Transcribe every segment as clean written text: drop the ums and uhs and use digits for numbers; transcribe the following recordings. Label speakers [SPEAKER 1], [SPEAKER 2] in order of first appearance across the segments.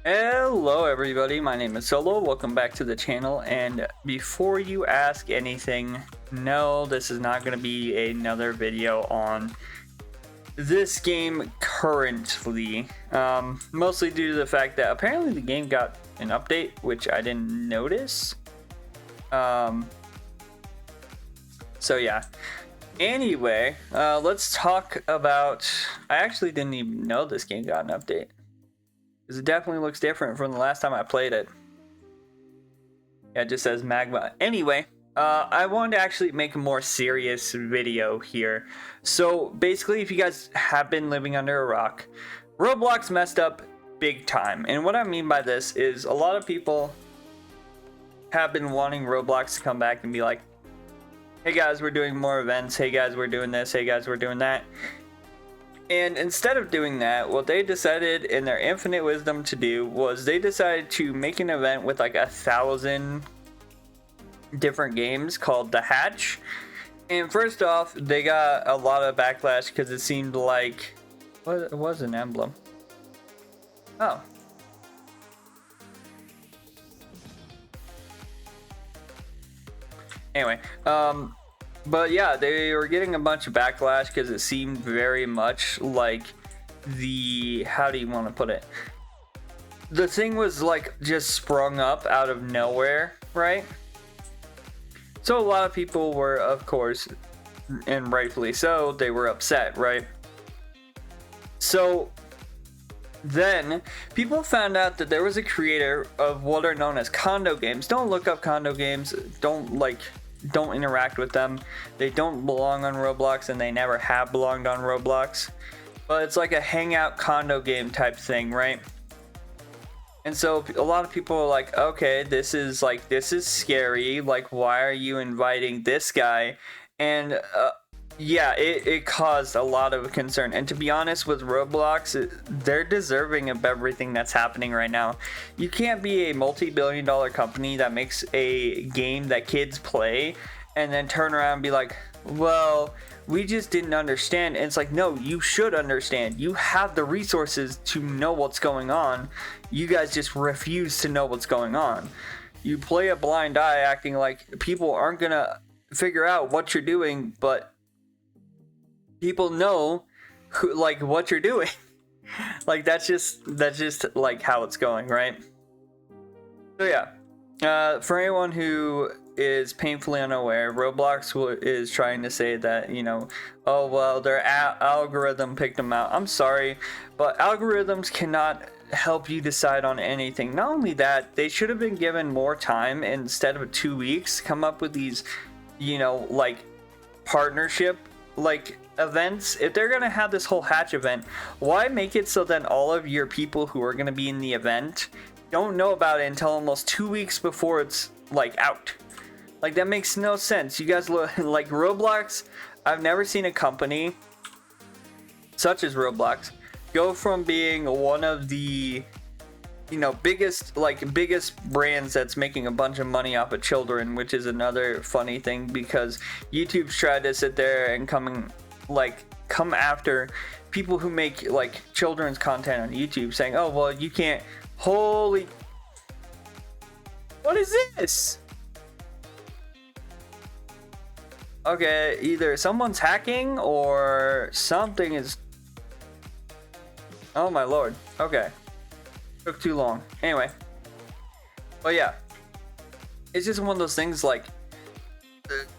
[SPEAKER 1] Hello everybody, my name is Solo, welcome back to the channel, and before you ask anything, no, this is not going to be another video on this game currently, mostly due to the fact that apparently the game got an update, which I didn't notice, so yeah. Anyway, let's talk about, I actually didn't even know this game got an update. Because it definitely looks different from the last time I played it. Yeah, it just says magma. Anyway, I wanted to actually make a more serious video here. So basically, if you guys have been living under a rock, Roblox messed up big time. And what I mean by this is a lot of people have been wanting Roblox to come back and be like, hey guys, we're doing more events. Hey guys, we're doing this. Hey guys, we're doing that. And instead of doing that, what they decided in their infinite wisdom to do was they decided to make an event with like 1,000 different games called The Hatch. And first off, they got a lot of backlash because it seemed like, what was an emblem? Oh. Anyway, but yeah, they were getting a bunch of backlash because it seemed very much like how do you want to put it? The thing was like just sprung up out of nowhere, right? So a lot of people were, of course, and rightfully so, they were upset, right? So then people found out that there was a creator of what are known as condo games. Don't look up condo games. Don't interact with them. They don't belong on Roblox and they never have belonged on Roblox. But it's like a hangout condo game type thing, right? And so a lot of people are like, okay, this is scary. Like, why are you inviting this guy? And yeah, it caused a lot of concern. And to be honest with Roblox, they're deserving of everything that's happening right now. You can't be a multi-billion-dollar company that makes a game that kids play and then turn around and be like, well, we just didn't understand. And it's like, no, you should understand. You have the resources to know what's going on. You guys just refuse to know what's going on. You play a blind eye acting like people aren't gonna figure out what you're doing, but people know what you're doing. Like that's just like how it's going, right? So yeah, for anyone who is painfully unaware, Roblox is trying to say that, you know, oh well, their algorithm picked them out. I'm sorry, but algorithms cannot help you decide on anything. Not only that, they should have been given more time instead of 2 weeks to come up with these, you know, like partnership events. If they're gonna have this whole hatch event, why make it so that all of your people who are gonna be in the event don't know about it until almost 2 weeks before it's like out? Like, that makes no sense. You guys look like Roblox. I've never seen a company such as Roblox go from being one of the, you know, biggest brands that's making a bunch of money off of children, which is another funny thing because YouTube's tried to sit there and come after people who make like children's content on YouTube, saying, oh well, you can't. Holy, what is this? Okay, either someone's hacking or something is, oh my lord. Okay, took too long. Anyway, but yeah, it's just one of those things. Like,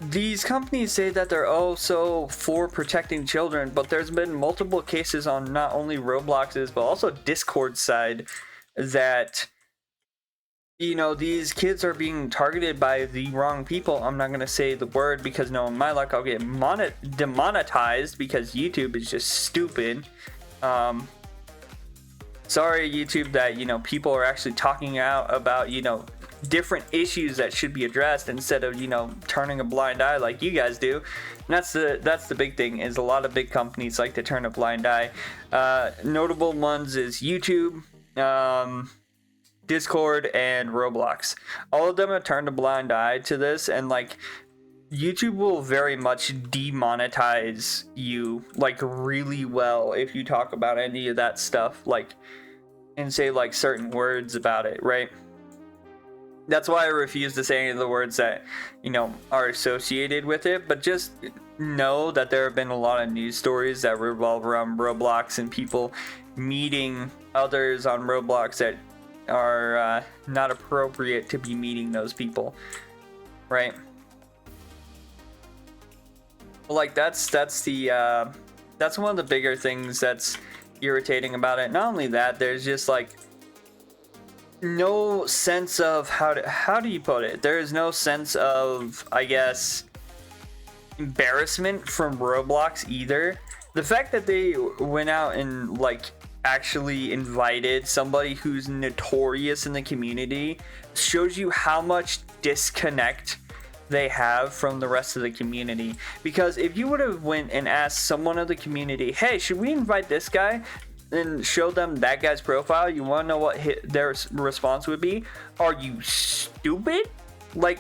[SPEAKER 1] these companies say that they're so for protecting children, but there's been multiple cases on not only Roblox's but also Discord side that, you know, these kids are being targeted by the wrong people. I'm not gonna say the word because no, in my luck I'll get demonetized because YouTube is just stupid. Sorry YouTube that, you know, people are actually talking out about, you know, different issues that should be addressed instead of, you know, turning a blind eye like you guys do. And that's the big thing, is a lot of big companies like to turn a blind eye. Notable ones is YouTube, Discord, and Roblox. All of them have turned a blind eye to this, and like YouTube will very much demonetize you like really well if you talk about any of that stuff. Like and say like certain words about it, right? That's why I refuse to say any of the words that, you know, are associated with it. But just know that there have been a lot of news stories that revolve around Roblox and people meeting others on Roblox that are not appropriate to be meeting those people, right? Like that's one of the bigger things that's irritating about it. Not only that, there's just like no sense of how do you put it? There is no sense of, I guess, embarrassment from Roblox either. The fact that they went out and like actually invited somebody who's notorious in the community shows you how much disconnect they have from the rest of the community. Because if you would have went and asked someone of the community, hey, should we invite this guy, and show them that guy's profile, you want to know what their response would be? Are you stupid? Like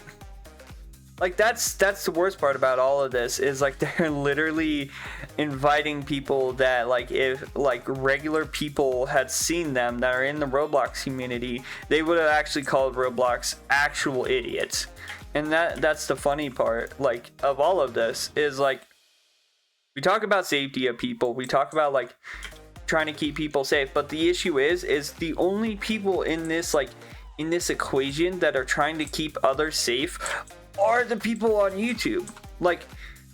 [SPEAKER 1] that's the worst part about all of this, is like they're literally inviting people that, like, if like regular people had seen them that are in the Roblox community, they would have actually called Roblox actual idiots. And that's the funny part, like, of all of this, is like we talk about safety of people, we talk about like trying to keep people safe, but the issue is the only people in this equation that are trying to keep others safe are the people on YouTube. Like,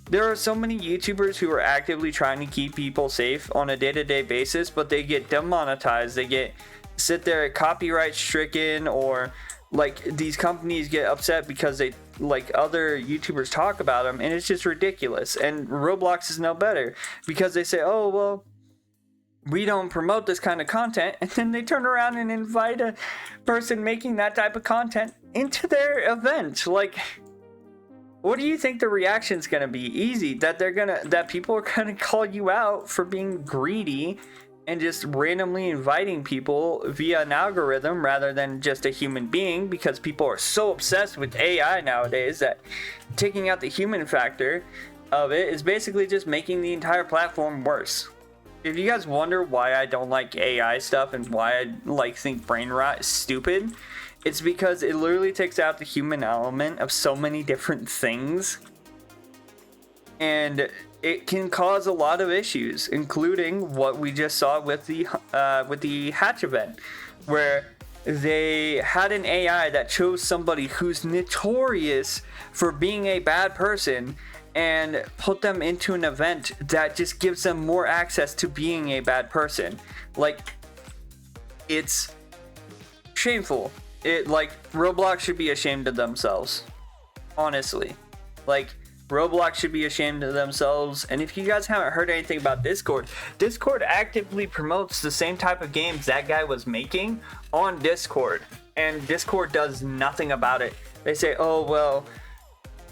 [SPEAKER 1] there are so many YouTubers who are actively trying to keep people safe on a day-to-day basis, but they get demonetized, they sit there copyright stricken, or like these companies get upset because they like other YouTubers talk about them, and it's just ridiculous. And Roblox is no better, because they say, oh well, we don't promote this kind of content, and then they turn around and invite a person making that type of content into their event. Like, what do you think the reaction's gonna be? Easy, that people are gonna call you out for being greedy and just randomly inviting people via an algorithm rather than just a human being, because people are so obsessed with AI nowadays that taking out the human factor of it is basically just making the entire platform worse. If you guys wonder why I don't like AI stuff and why I like think brain rot is stupid, it's because it literally takes out the human element of so many different things, and it can cause a lot of issues, including what we just saw with the Hatch event, where they had an AI that chose somebody who's notorious for being a bad person and put them into an event that just gives them more access to being a bad person. Like, it's shameful. Roblox should be ashamed of themselves. Honestly. Like, Roblox should be ashamed of themselves. And if you guys haven't heard anything about Discord actively promotes the same type of games that guy was making on Discord. And Discord does nothing about it. They say, oh, well,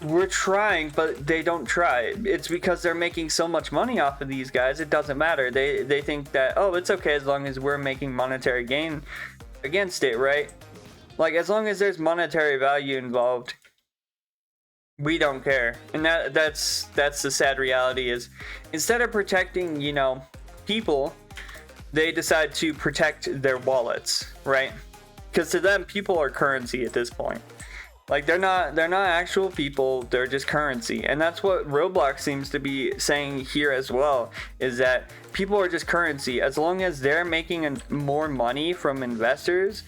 [SPEAKER 1] we're trying, but they don't try. It's because they're making so much money off of these guys, it doesn't matter. They think that, oh, it's okay as long as we're making monetary gain against it, right? Like, as long as there's monetary value involved, we don't care. And that's the sad reality, is instead of protecting, you know, people, they decide to protect their wallets, right? Because to them, people are currency at this point. Like, they're not actual people, they're just currency. And that's what Roblox seems to be saying here as well, is that people are just currency. As long as they're making more money from investors,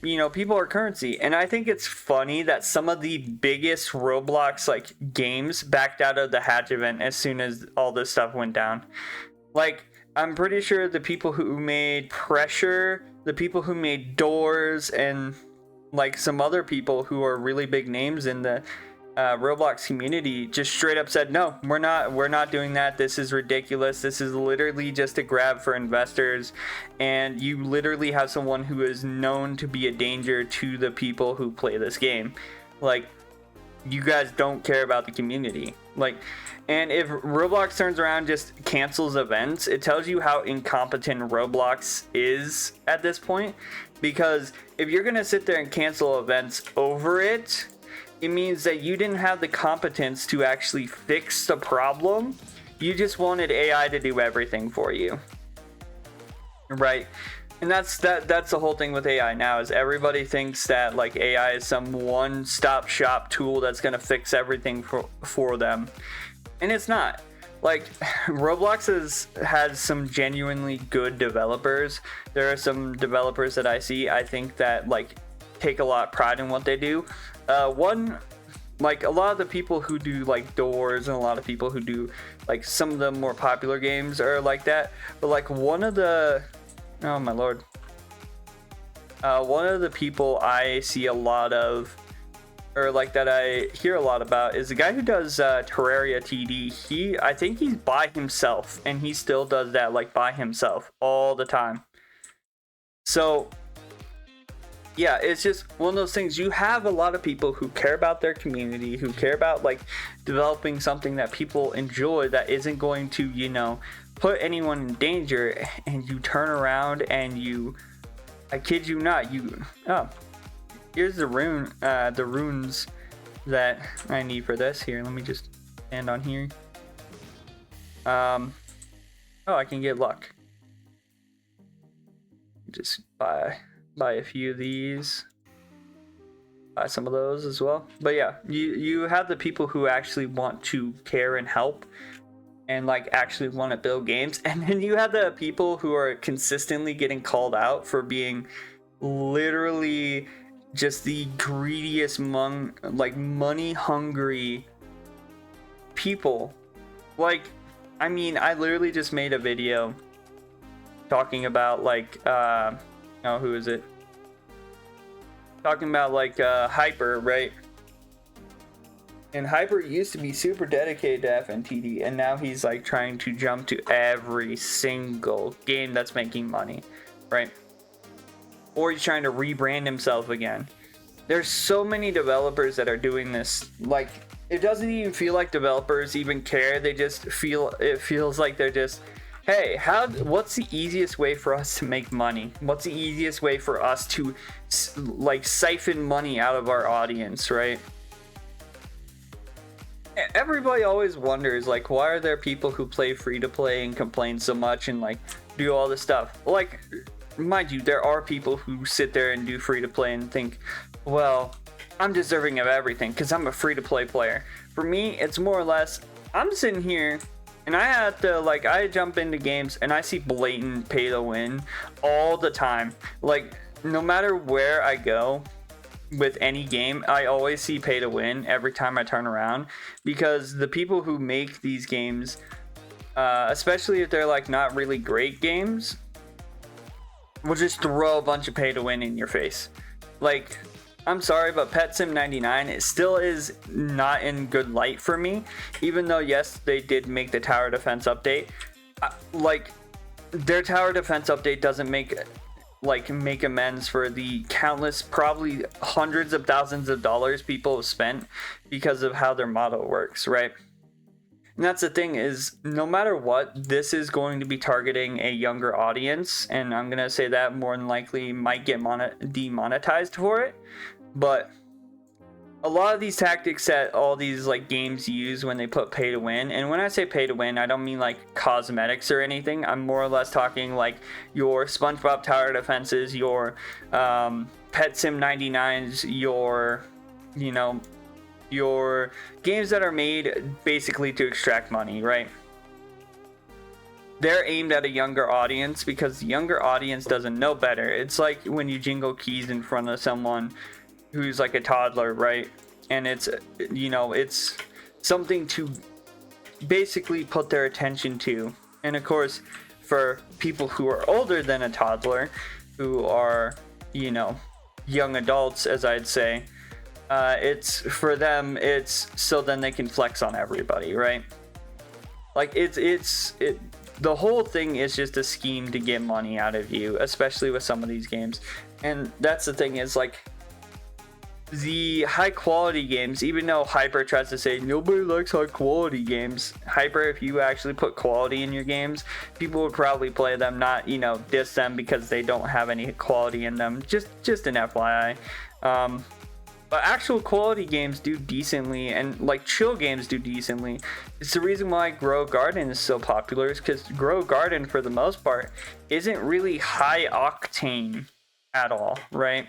[SPEAKER 1] you know, people are currency. And I think it's funny that some of the biggest Roblox like games backed out of the Hatch event as soon as all this stuff went down. Like, I'm pretty sure the people who made Pressure, the people who made Doors, and like some other people who are really big names in the Roblox community just straight up said, no, we're not doing that. This is ridiculous. This is literally just a grab for investors, and you literally have someone who is known to be a danger to the people who play this game. Like, you guys don't care about the community. Like, and if Roblox turns around, just cancels events, it tells you how incompetent Roblox is at this point. Because if you're gonna sit there and cancel events over it, it means that you didn't have the competence to actually fix the problem. You just wanted AI to do everything for you, right? And that's the whole thing with AI now, is everybody thinks that like AI is some one-stop shop tool that's going to fix everything for them, and it's not. Like, Roblox has some genuinely good developers. There are some developers that I see, I think, that like take a lot of pride in what they do. Like, a lot of the people who do like Doors, and a lot of people who do like some of the more popular games are like that. But like one of the people I see a lot of, or like that I hear a lot about, is the guy who does Terraria TD. I think he's by himself, and he still does that like by himself all the time. So yeah, it's just one of those things. You have a lot of people who care about their community, who care about like developing something that people enjoy, that isn't going to, you know, put anyone in danger, and you turn around and I kid you not, here's the runes that I need for this. Here, let me just stand on here. Oh, I can get luck. Just buy a few of these. Buy some of those as well. But yeah, you have the people who actually want to care and help, and like actually want to build games, and then you have the people who are consistently getting called out for being literally just the greediest money hungry people. Like, I mean, I literally just made a video talking about like who is it? Talking about like Hyper, right? And Hyper used to be super dedicated to FNTD, and now he's like trying to jump to every single game that's making money, right? Or he's trying to rebrand himself again. There's so many developers that are doing this. Like, it doesn't even feel like developers even care. They just feels like they're just, hey, what's the easiest way for us to make money? What's the easiest way for us to like siphon money out of our audience, right? Everybody always wonders, like, why are there people who play free to play and complain so much and like do all this stuff? Like, mind you, there are people who sit there and do free to play and think, well, I'm deserving of everything because I'm a free to play player. For me, it's more or less, I'm sitting here and I have to, like, I jump into games and I see blatant pay to win all the time. Like, no matter where I go with any game, I always see pay to win every time I turn around, because the people who make these games, especially if they're like not really great games, will just throw a bunch of pay to win in your face. Like, I'm sorry, but Pet Sim 99, it still is not in good light for me, even though yes, they did make the tower defense update. Like, their tower defense update doesn't make amends for the countless, probably hundreds of thousands of dollars people have spent because of how their model works, right? And that's the thing, is no matter what, this is going to be targeting a younger audience, and I'm gonna say that more than likely might get demonetized for it. But a lot of these tactics that all these like games use when they put pay to win, and when I say pay to win, I don't mean like cosmetics or anything. I'm more or less talking like your SpongeBob tower defenses, your Pet Sim 99s, your games that are made basically to extract money, right? They're aimed at a younger audience because the younger audience doesn't know better. It's like when you jingle keys in front of someone who's like a toddler, right? And it's something to basically put their attention to. And of course, for people who are older than a toddler, who are, young adults, as I'd say, it's for them, it's so then they can flex on everybody, right? Like, the whole thing is just a scheme to get money out of you, especially with some of these games. And that's the thing, is like, the high quality games, even though Hyper tries to say nobody likes high quality games, Hyper, if you actually put quality in your games, people would probably play them, not diss them because they don't have any quality in them. Just an FYI. But actual quality games do decently, and like chill games do decently. It's the reason why Grow Garden is so popular, is because Grow Garden, for the most part, isn't really high octane at all, right?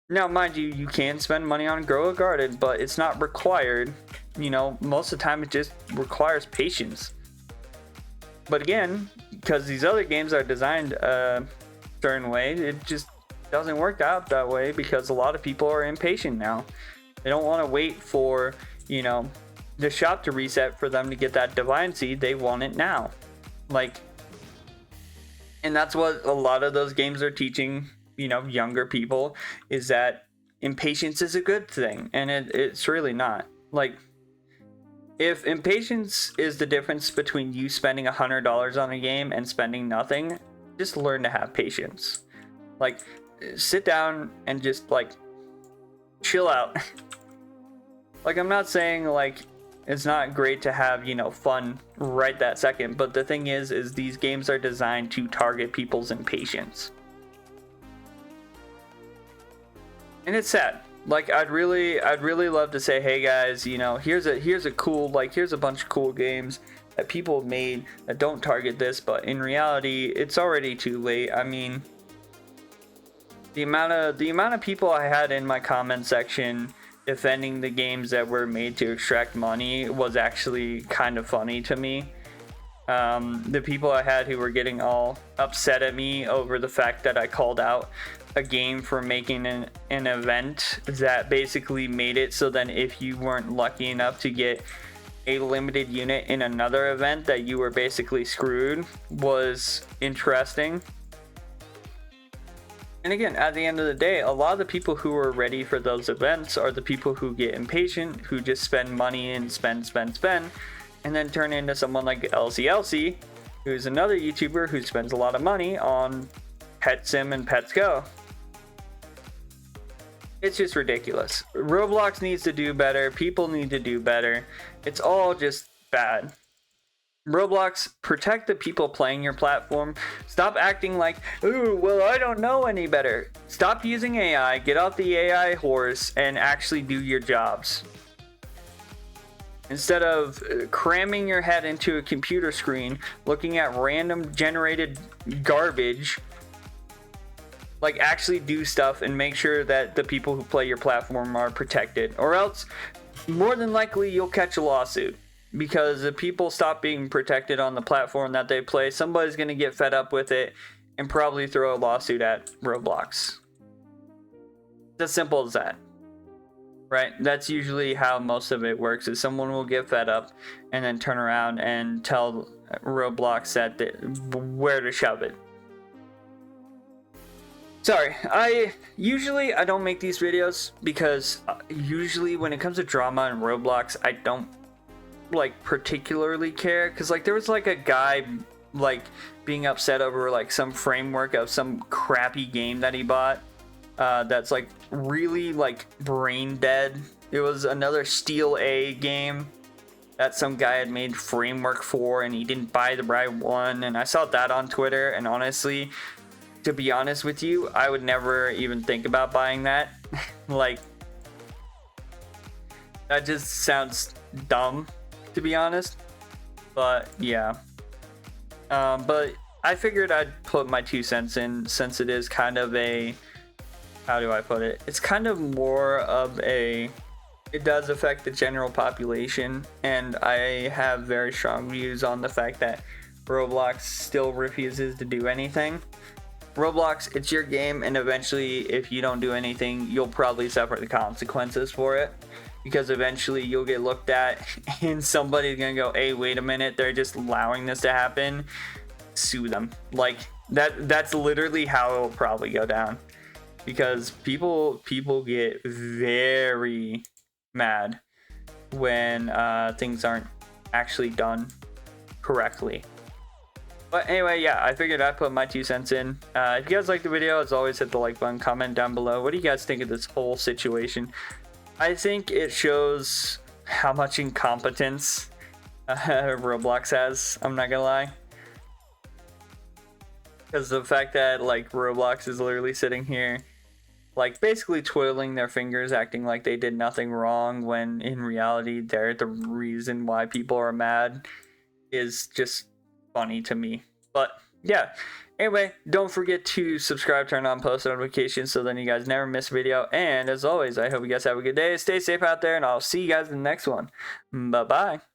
[SPEAKER 1] Now, mind you, you can spend money on Grow a Garden, but it's not required. You know, most of the time it just requires patience. But again, because these other games are designed a certain way, it just doesn't work out that way, because a lot of people are impatient now. They don't want to wait for, you know, the shop to reset for them to get that divine seed. They want it now. Like, and that's what a lot of those games are teaching, you know, younger people, is that impatience is a good thing, and it's really not. Like, if impatience is the difference between you spending $100 on a game and spending nothing, just learn to have patience. Like, sit down and just like chill out. Like, I'm not saying like it's not great to have, you know, fun right that second, but the thing is these games are designed to target people's impatience. And it's sad. Like, I'd really love to say, hey guys, you know, here's a cool, like, here's a bunch of cool games that people have made that don't target this, but in reality it's already too late. I mean, the amount of people I had in my comment section defending the games that were made to extract money was actually kind of funny to me. The people I had who were getting all upset at me over the fact that I called out a game for making an event that basically made it so then if you weren't lucky enough to get a limited unit in another event, that you were basically screwed, was interesting. And again, at the end of the day, a lot of the people who are ready for those events are the people who get impatient, who just spend money and spend, and then turn into someone like LCLC, who's another YouTuber who spends a lot of money on Pet Sim and Pets Go. It's just ridiculous. Roblox needs to do better. People need to do better. It's all just bad. Roblox, protect the people playing your platform. Stop acting like, ooh, well, I don't know any better. Stop using AI, get off the AI horse, and actually do your jobs. Instead of cramming your head into a computer screen, looking at random generated garbage, like, actually do stuff and make sure that the people who play your platform are protected. Or else, more than likely, you'll catch a lawsuit. Because if people stop being protected on the platform that they play, somebody's going to get fed up with it and probably throw a lawsuit at Roblox. It's as simple as that. Right? That's usually how most of it works, is someone will get fed up and then turn around and tell Roblox where to shove it. Sorry, I don't make these videos because usually when it comes to drama in Roblox, I don't like particularly care, because like there was like a guy like being upset over like some framework of some crappy game that he bought that's like really like brain dead. It was another Steel A game that some guy had made framework for, and he didn't buy the right one, and I saw that on Twitter, and honestly, to be honest with you, I would never even think about buying that. Like, that just sounds dumb, to be honest. But yeah, but I figured I'd put my 2 cents in, since it is kind of a, how do I put it, it's kind of more of a, it does affect the general population, and I have very strong views on the fact that Roblox still refuses to do anything. Roblox, it's your game, and eventually if you don't do anything, you'll probably suffer the consequences for it. Because eventually you'll get looked at and somebody's gonna go, hey, wait a minute, they're just allowing this to happen. Sue them. Like, that's literally how it will probably go down. Because people get very mad when things aren't actually done correctly. But anyway, yeah, I figured I'd put my 2 cents in. If you guys like the video, as always, hit the like button, comment down below. What do you guys think of this whole situation? I think it shows how much incompetence Roblox has, I'm not gonna lie. Because the fact that like Roblox is literally sitting here like basically twiddling their fingers, acting like they did nothing wrong when in reality they're the reason why people are mad, is just funny to me. But yeah, anyway, don't forget to subscribe, turn on post notifications so then you guys never miss a video. And as always, I hope you guys have a good day, stay safe out there, and I'll see you guys in the next one. Bye bye.